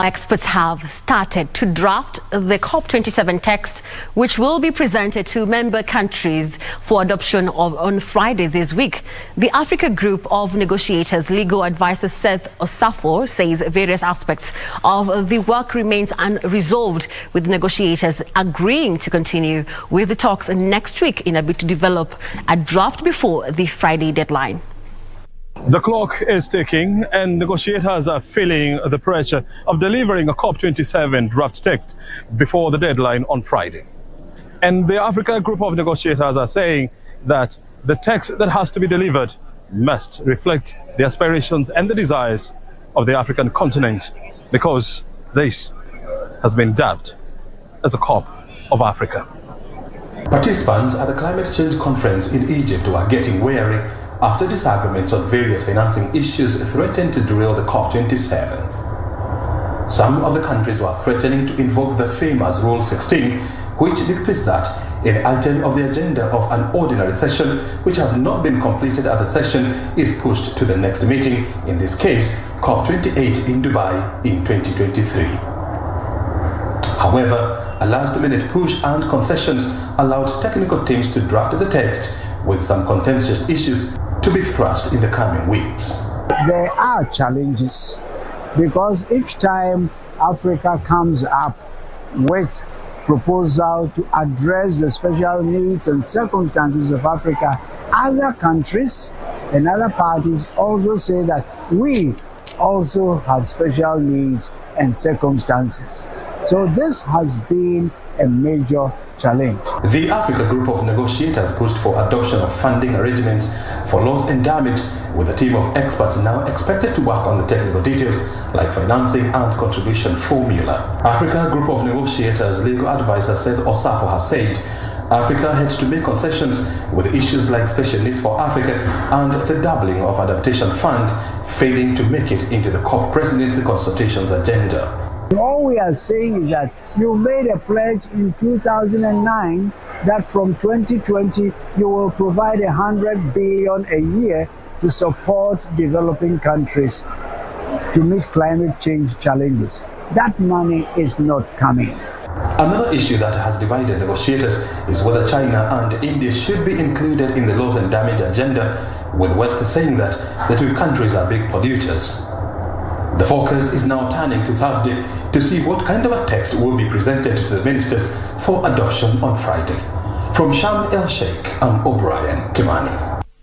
Experts have started to draft the COP27 text, which will be presented to member countries for adoption on Friday this week. The Africa Group of Negotiators legal advisor Seth Osafo says various aspects of the work remains unresolved, with negotiators agreeing to continue with the talks next week in a bid to develop a draft before the Friday deadline. The clock is ticking and negotiators are feeling the pressure of delivering a COP27 draft text before the deadline on Friday. And the Africa Group of Negotiators are saying that the text that has to be delivered must reflect the aspirations and the desires of the African continent, because this has been dubbed as a COP of Africa. Participants at the climate change conference in Egypt were getting wary after disagreements on various financing issues threatened to derail the COP27. Some of the countries were threatening to invoke the famous Rule 16, which dictates that any item of the agenda of an ordinary session which has not been completed at the session is pushed to the next meeting, in this case COP28 in Dubai in 2023. However, a last-minute push and concessions allowed technical teams to draft the text, with some contentious issues to be thrust in the coming weeks. There are challenges, because each time Africa comes up with proposal to address the special needs and circumstances of Africa, other countries and other parties also say that we also have special needs and circumstances. So this has been a major challenge. The Africa Group of Negotiators pushed for adoption of funding arrangements for loss and damage, with a team of experts now expected to work on the technical details like financing and contribution formula. Africa Group of Negotiators legal advisor Seth Osafo has said Africa had to make concessions with issues like special needs for Africa and the doubling of adaptation fund failing to make it into the COP presidency consultations agenda. All we are saying is that you made a pledge in 2009 that from 2020 you will provide $100 billion a year to support developing countries to meet climate change challenges. That money is not coming. Another issue that has divided negotiators is whether China and India should be included in the loss and damage agenda, with the West saying that the two countries are big polluters. The focus is now turning to Thursday to see what kind of a text will be presented to the ministers for adoption on Friday. From Sharm el Sheikh, I'm O'Brien Kimani.